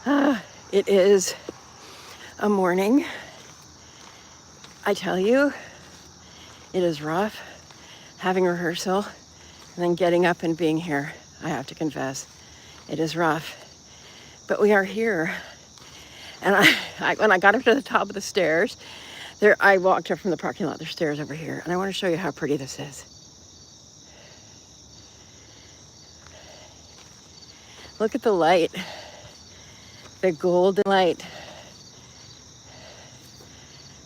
It is a morning. I tell you, it is rough having rehearsal and then getting up and being here. I have to confess, it is rough, but we are here. And when I got up to the top of the stairs, I walked up from the parking lot. There's stairs over here, and I want to show you how pretty this is. Look at the light, the golden light.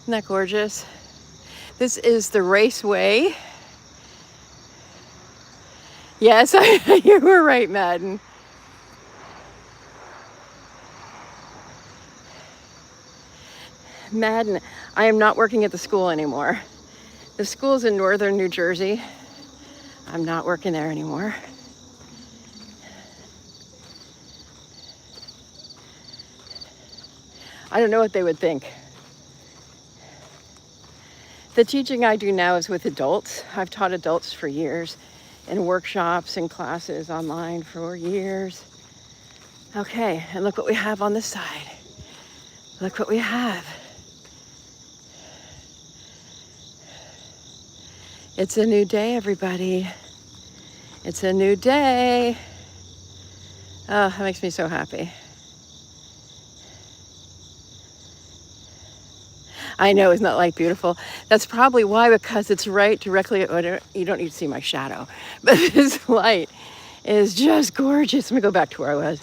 Isn't that gorgeous? This is the Raceway. Yes, you were right, Madden. Madden, I am not working at the school anymore. The school's in northern New Jersey. I'm not working there anymore. I don't know what they would think. The teaching I do now is with adults. I've taught adults for years in workshops and classes online for years. Okay, and look what we have on this side. Look what we have. It's a new day, everybody. It's a new day. Oh, that makes me so happy. I know, isn't that light beautiful? That's probably why, because it's right directly, you don't need to see my shadow, but this light is just gorgeous. Let me go back to where I was.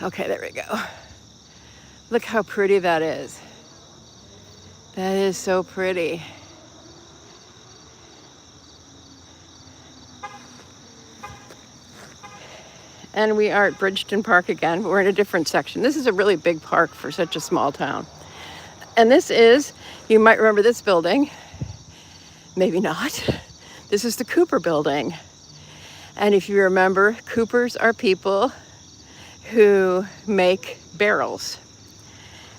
Okay, there we go. Look how pretty that is. That is so pretty. And we are at Bridgeton Park again. We're in a different section. This is a really big park for such a small town. And this is, you might remember this building, maybe not. This is the Cooper building. And if you remember, Coopers are people who make barrels.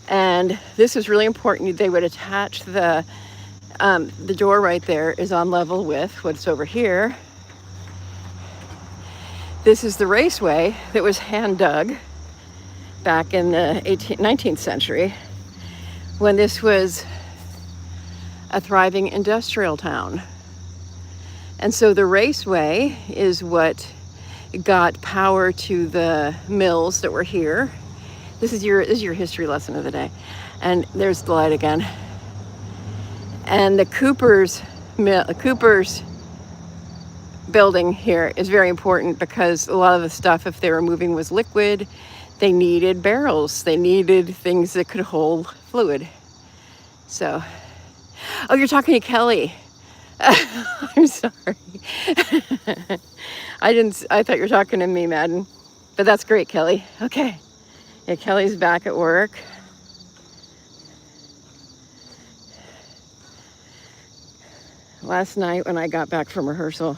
And this is really important. They would attach the door right there is on level with what's over here. This is the Raceway that was hand dug back in the 19th century when this was a thriving industrial town. And so the Raceway is what got power to the mills that were here. This is your history lesson of the day. And there's the light again. And the Cooper's building here is very important because a lot of the stuff, if they were moving, was liquid. They needed barrels. They needed things that could hold fluid. So, oh, you're talking to Kelly. I'm sorry. I thought you were talking to me, Madden. But that's great, Kelly. Okay. Yeah, Kelly's back at work. Last night when I got back from rehearsal,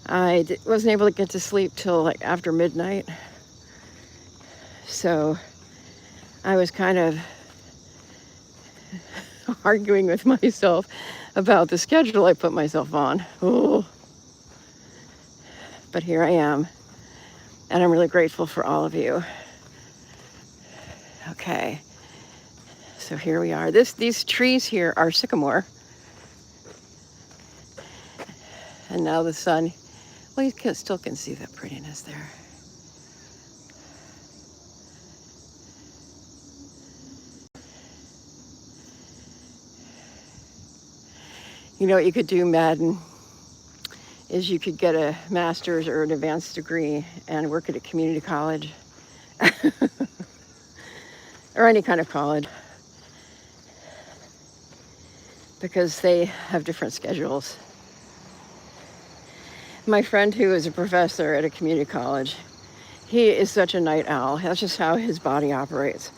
I wasn't able to get to sleep till like after midnight. So I was kind of arguing with myself about the schedule I put myself on. Ooh. But here I am, and I'm really grateful for all of you. Okay, so here we are. These trees here are sycamore. And now the sun, well, you still can see that prettiness there. You know what you could do, Madden, is you could get a master's or an advanced degree and work at a community college. Or any kind of college. Because they have different schedules. My friend who is a professor at a community college, he is such a night owl. That's just how his body operates.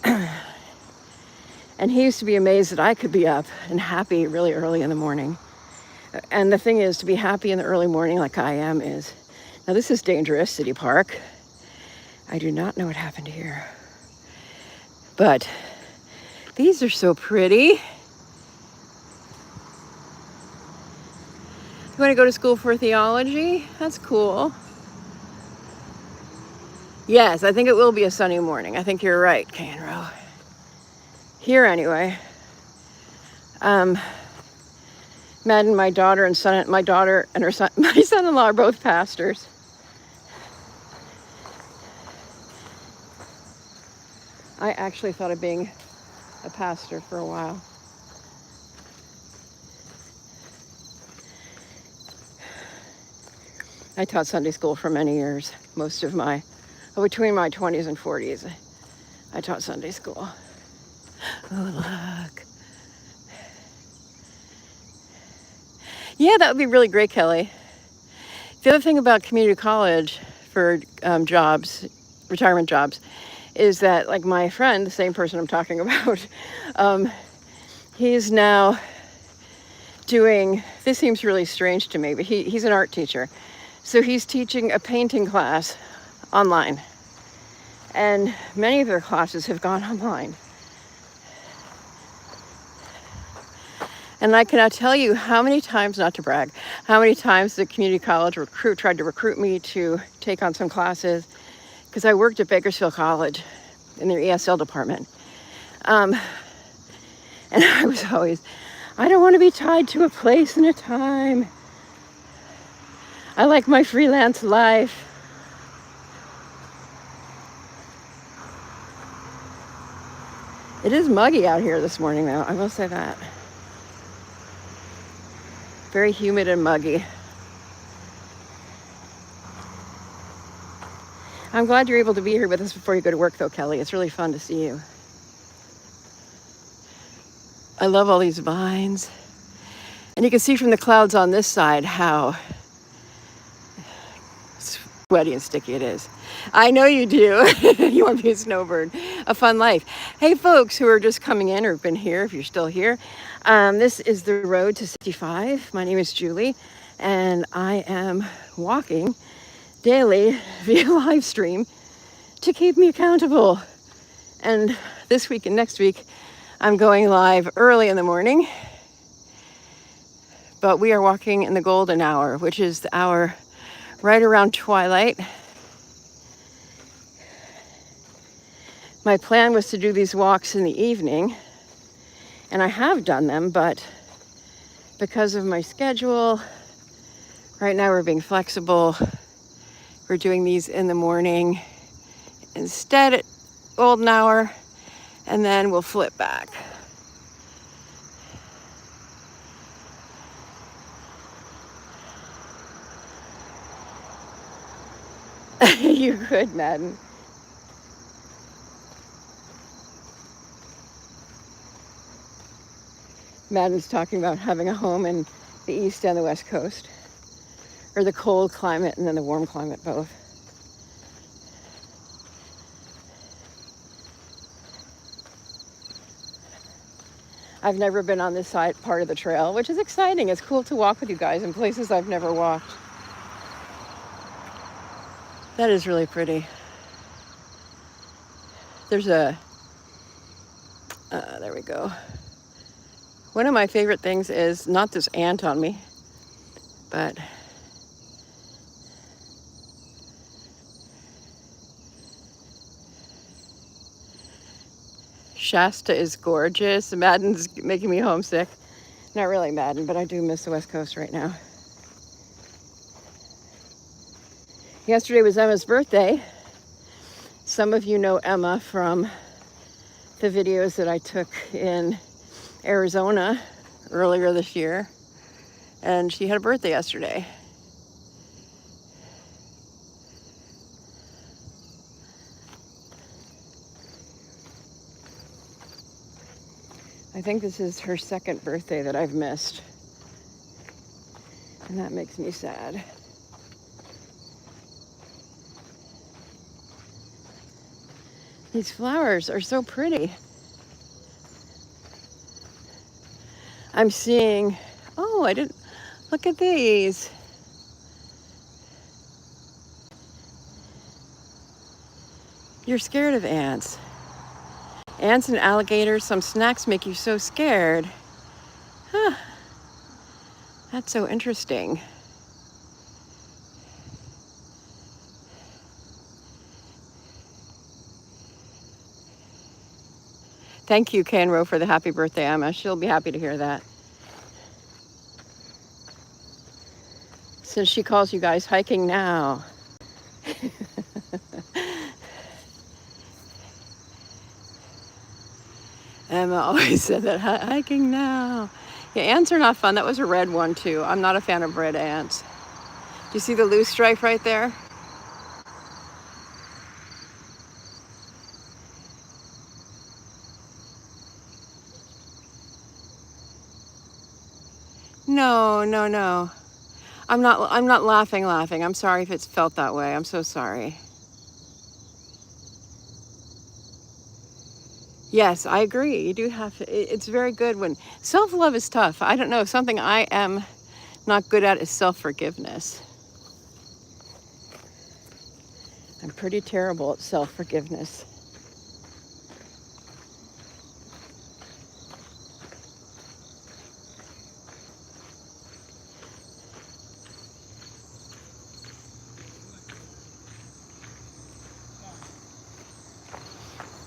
And he used to be amazed that I could be up and happy really early in the morning. And the thing is, to be happy in the early morning like I am is, now this is dangerous, City Park. I do not know what happened here. But these are so pretty. You want to go to school for theology? That's cool. Yes, I think it will be a sunny morning. I think you're right, Canro. Here anyway. Madden, my daughter and her son, my son-in-law are both pastors. I actually thought of being a pastor for a while. I taught Sunday school for many years. Between my 20s and 40s, I taught Sunday school. Oh, look. Yeah, that would be really great, Kelly. The other thing about community college for retirement jobs, is that like my friend, the same person I'm talking about, he's now doing, this seems really strange to me, but he's an art teacher. So he's teaching a painting class online. And many of their classes have gone online. And I cannot tell you how many times, not to brag, how many times the community college tried to recruit me to take on some classes, because I worked at Bakersfield College in their ESL department. And I was always, I don't want to be tied to a place and a time. I like my freelance life. It is muggy out here this morning, though. I will say that. Very humid and muggy. I'm glad you're able to be here with us before you go to work, though, Kelly. It's really fun to see you. I love all these vines. And you can see from the clouds on this side how sweaty and sticky it is. I know you do. You want to be a snowbird. A fun life. Hey, folks who are just coming in or have been here, if you're still here. This is the road to 65. My name is Julie, and I am walking daily via live stream to keep me accountable. And this week and next week, I'm going live early in the morning. But we are walking in the golden hour, which is the hour right around twilight. My plan was to do these walks in the evening, and I have done them, but because of my schedule, right now we're being flexible. We're doing these in the morning instead at golden hour, and then we'll flip back. You could, Madden. Madden's talking about having a home in the East and the West Coast, or the cold climate and then the warm climate, both. I've never been on this side part of the trail, which is exciting. It's cool to walk with you guys in places I've never walked. That is really pretty. There's there we go. One of my favorite things is not this ant on me, but Shasta is gorgeous. Madden's making me homesick. Not really Madden, but I do miss the West Coast right now. Yesterday was Emma's birthday. Some of you know Emma from the videos that I took in Arizona earlier this year. And she had a birthday yesterday. I think this is her second birthday that I've missed. And that makes me sad. These flowers are so pretty. I'm seeing, oh, I didn't, look at these. You're scared of ants. Ants and alligators, some snacks make you so scared. Huh. That's so interesting. Thank you, Kanro, for the happy birthday, Emma. She'll be happy to hear that. Since she calls you guys hiking now. Emma always said that, hiking now. Yeah, ants are not fun. That was a red one too. I'm not a fan of red ants. Do you see the loose strife right there? No, no, no. I'm not laughing. I'm sorry if it's felt that way. I'm so sorry. Yes, I agree. You do have to, it's very good when self-love is tough. I don't know, something I am not good at is self-forgiveness. I'm pretty terrible at self-forgiveness.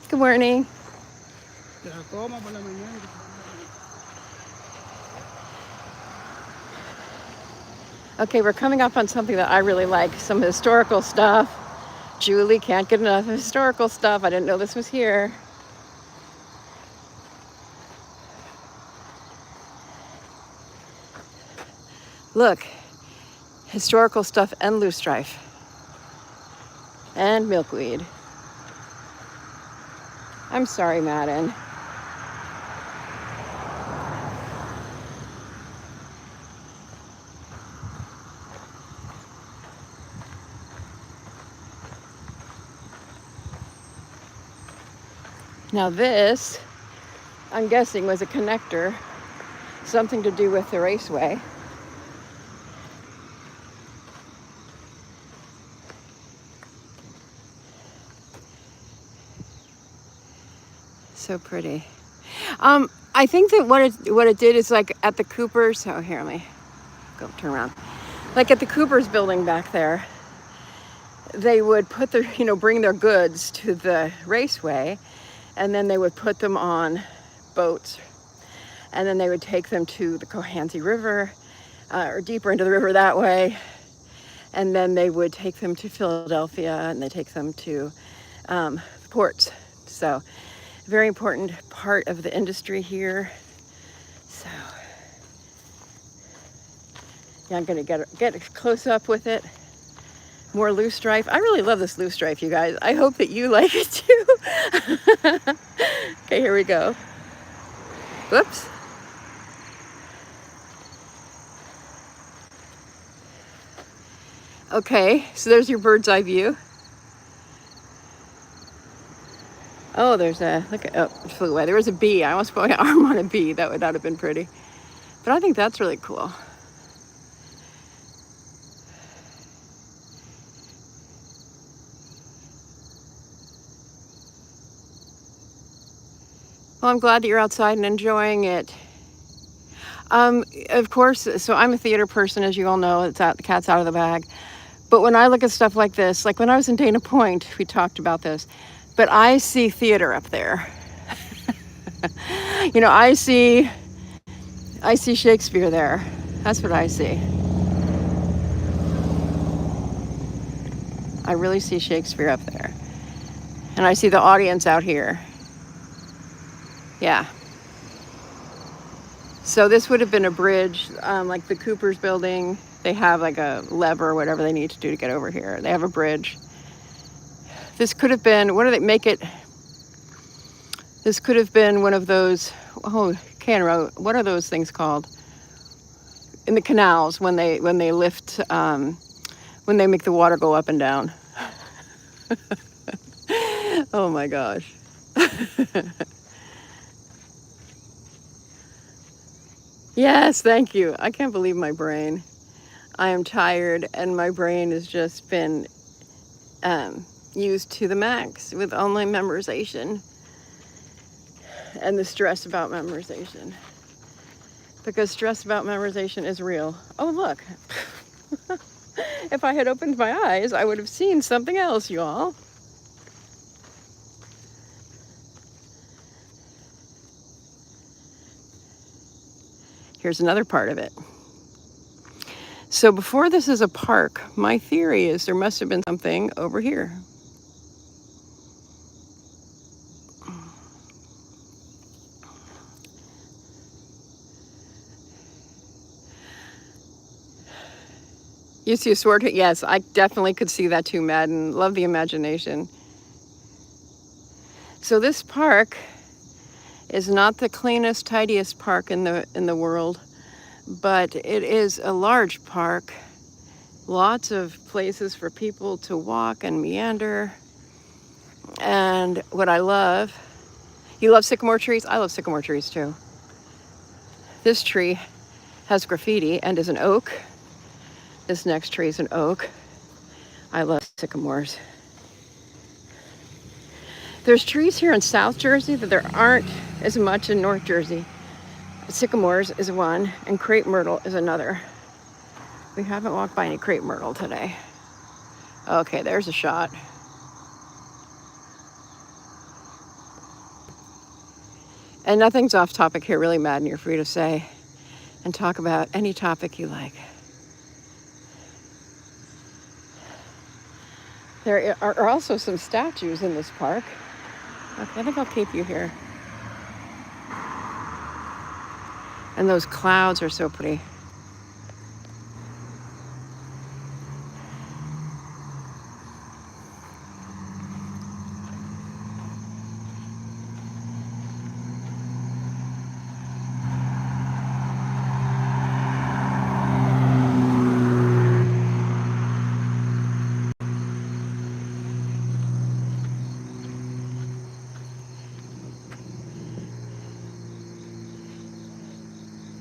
Good morning. Okay, we're coming up on something that I really like, some historical stuff. Julie can't get enough of historical stuff. I didn't know this was here. Look, historical stuff and loose strife. And milkweed. I'm sorry, Madden. Now this, I'm guessing, was a connector, something to do with the raceway. So pretty. I think that what it did is like at the Coopers. Oh, here, let me go turn around. Like at the Coopers building back there, they would put their, bring their goods to the raceway, and then they would put them on boats, and then they would take them to the Cohansey River, or deeper into the river that way, and then they would take them to Philadelphia, and they take them to the ports. So, very important part of the industry here. So, yeah, I'm gonna get close up with it. More loose strife. I really love this loose strife, you guys. I hope that you like it too. Okay, here we go. Whoops. Okay, so there's your bird's eye view. Oh, there's a, look at, oh, it flew away. There was a bee. I almost put my arm on a bee. That would not have been pretty. But I think that's really cool. Well, I'm glad that you're outside and enjoying it. Of course, so I'm a theater person, as you all know. It's out, the cat's out of the bag. But when I look at stuff like this, like when I was in Dana Point, we talked about this, but I see theater up there. I see Shakespeare there. That's what I see. I really see Shakespeare up there. And I see the audience out here. Yeah. So this would have been a bridge, like the Cooper's building. They have like a lever or whatever they need to do to get over here. They have a bridge. This could have been, this could have been one of those, Canro, what are those things called? In the canals when they lift, when they make the water go up and down. Oh my gosh. Yes, thank you. I can't believe my brain. I am tired and my brain has just been used to the max with online memorization and the stress about memorization. Because stress about memorization is real. Oh, look. If I had opened my eyes, I would have seen something else, y'all. Here's another part of it. So before this is a park, my theory is there must have been something over here. You see a sword? Yes, I definitely could see that too, Madden. Love the imagination. So this park is not the cleanest, tidiest park in the world, but it is a large park. Lots of places for people to walk and meander. And what I love, you love sycamore trees? I love sycamore trees too. This tree has graffiti and is an oak. This next tree is an oak. I love sycamores. There's trees here in South Jersey that there aren't as much in North Jersey. Sycamores is one, and crepe myrtle is another. We haven't walked by any crepe myrtle today. Okay, there's a shot. And nothing's off topic here, really, Madden. You're free to say and talk about any topic you like. There are also some statues in this park. Okay, I think I'll keep you here. And those clouds are so pretty.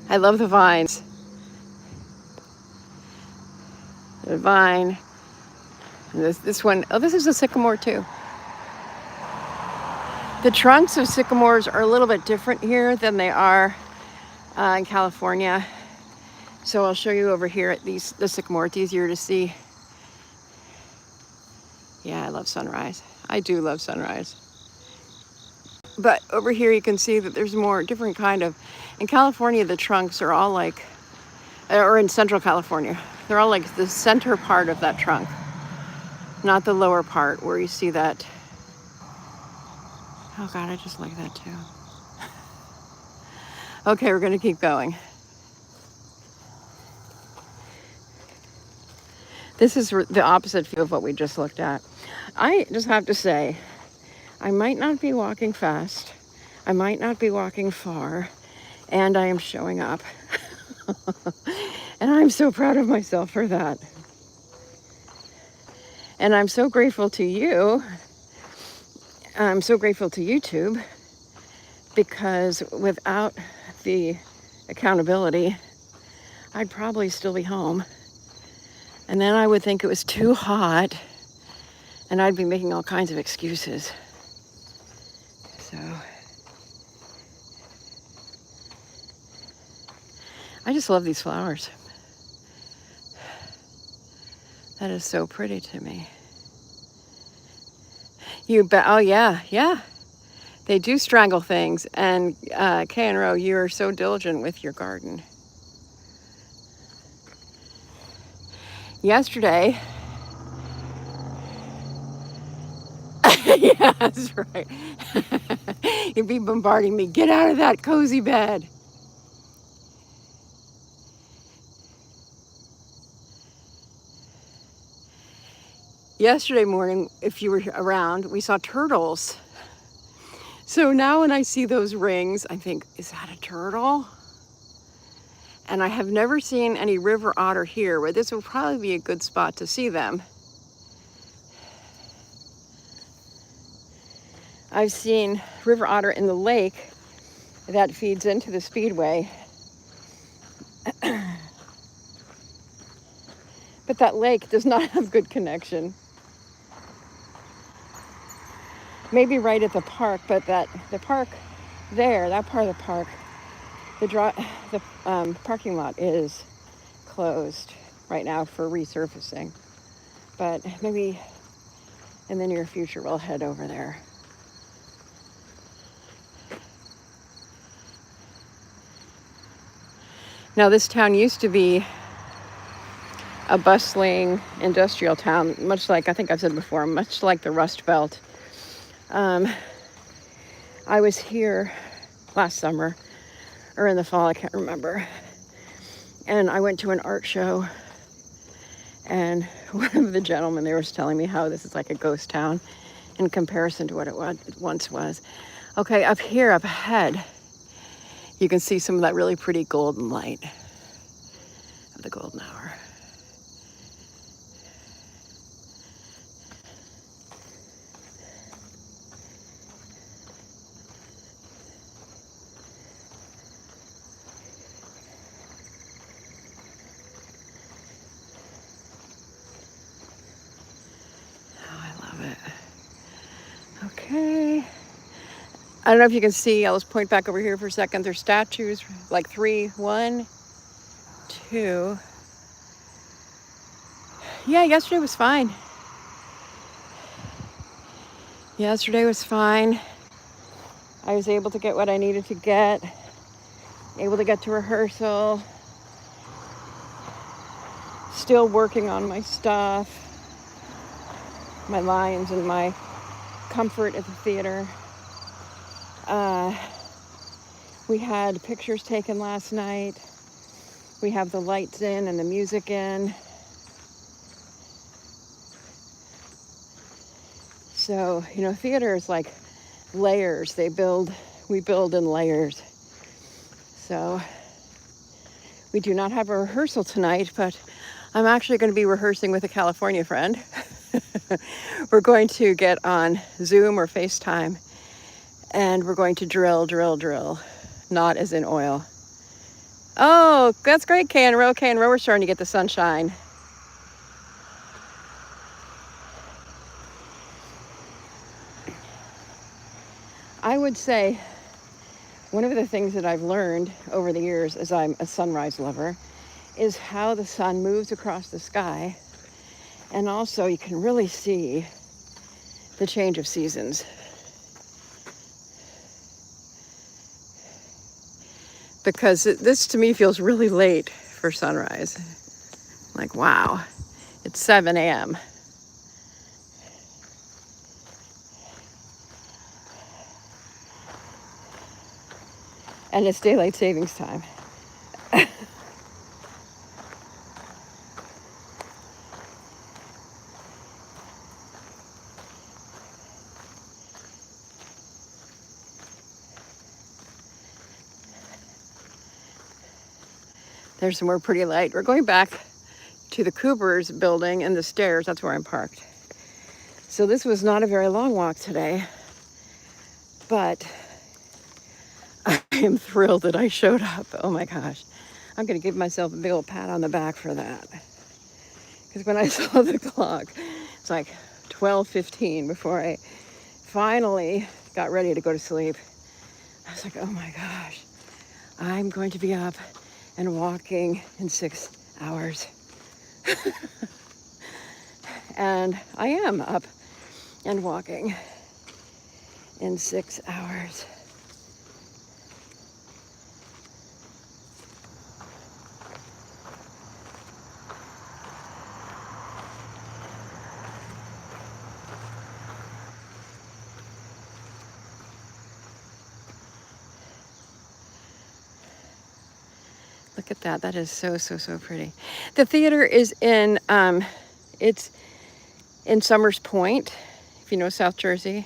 I love the vines. The vine. And this one, oh, this is a sycamore too. The trunks of sycamores are a little bit different here than they are in California. So I'll show you over here at the sycamore. It's easier to see. Yeah, I love sunrise. I do love sunrise. But over here you can see that there's more different kind of, in California the trunks are all like, or in Central California, they're all like the center part of that trunk, not the lower part where you see that. Oh God, I just like that too. Okay, we're gonna keep going. This is the opposite view of what we just looked at. I just have to say, I might not be walking fast, I might not be walking far, and I am showing up. And I'm so proud of myself for that. And I'm so grateful to you. I'm so grateful to YouTube, because without the accountability, I'd probably still be home. And then I would think it was too hot, and I'd be making all kinds of excuses. So I just love these flowers. That is so pretty to me. You bet. Oh yeah, yeah. They do strangle things. And K and Ro, you are so diligent with your garden. Yesterday, yeah, that's right. You'd be bombarding me. Get out of that cozy bed. Yesterday morning, if you were around, we saw turtles. So now when I see those rings, I think, is that a turtle? And I have never seen any river otter here, but this would probably be a good spot to see them. I've seen river otter in the lake that feeds into the speedway. But that lake does not have good connection. Maybe right at the park, but the park there, that part of the park, the parking lot is closed right now for resurfacing. But maybe in the near future we'll head over there. Now, this town used to be a bustling industrial town, much like, I think I've said before, much like the Rust Belt. I was here last summer, or in the fall, I can't remember. And I went to an art show, and one of the gentlemen there was telling me how this is like a ghost town in comparison to what it once was. Okay, up here, up ahead, you can see some of that really pretty golden light of the golden hour. Okay. I don't know if you can see, I'll just point back over here for a second. There's statues, like 3, 1, 2. Yeah, yesterday was fine. Yesterday was fine. I was able to get what I needed to get, able to get to rehearsal, still working on my stuff, my lines and my comfort at the theater. We had pictures taken last night. We have the lights in and the music in. So, you know, theater is like layers. We build in layers. So we do not have a rehearsal tonight, but I'm actually going to be rehearsing with a California friend. We're going to get on Zoom or FaceTime, and we're going to drill, not as in oil. Oh, that's great, K&Row. K&Row, we're starting to get the sunshine. I would say one of the things that I've learned over the years, as I'm a sunrise lover, is how the sun moves across the sky. And also you can really see the change of seasons. Because this to me feels really late for sunrise. Like, wow, it's 7 a.m. And it's daylight savings time. There's some more pretty light. We're going back to the Cooper's building and the stairs. That's where I'm parked. So this was not a very long walk today, but I am thrilled that I showed up. Oh my gosh. I'm going to give myself a big old pat on the back for that. Because when I saw the clock, it's like 12:15 before I finally got ready to go to sleep. I was like, oh my gosh, I'm going to be up and walking in 6 hours. And I am up and walking in 6 hours. Look at that. That is so pretty. The theater is in, it's in Summers Point, if you know South Jersey.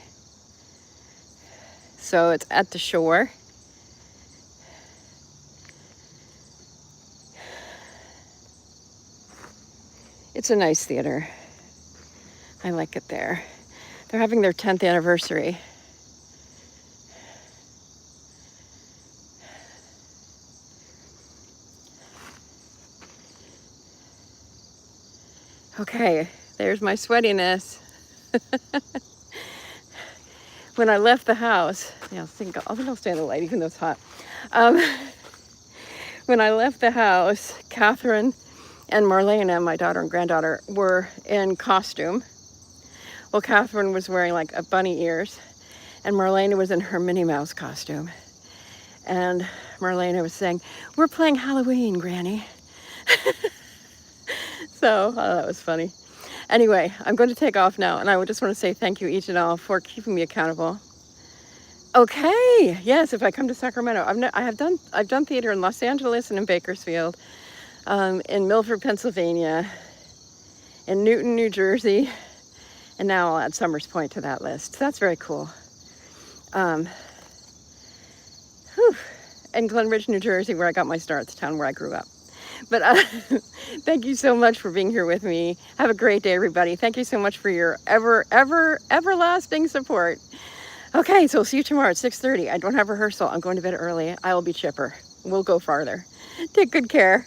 So it's at the shore. It's a nice theater. I like it there. They're having their 10th anniversary. Okay, there's my sweatiness. When I left the house, yeah, I think I'll stay in the light even though it's hot. When I left the house, Catherine and Marlena, my daughter and granddaughter, were in costume. Well, Catherine was wearing like a bunny ears, and Marlena was in her Minnie Mouse costume. And Marlena was saying, we're playing Halloween, Granny. So that was funny. Anyway, I'm going to take off now, and I just want to say thank you each and all for keeping me accountable. Okay, yes, if I come to Sacramento, I've done theater in Los Angeles and in Bakersfield, in Milford, Pennsylvania, in Newton, New Jersey, and now I'll add Summers Point to that list. That's very cool. And Glen Ridge, New Jersey, where I got my start, the town where I grew up. But thank you so much for being here with me. Have a great day, everybody. Thank you so much for your everlasting support. Okay, so I'll see you tomorrow at 6:30. I don't have rehearsal. I'm going to bed early. I will be chipper. We'll go farther. Take good care.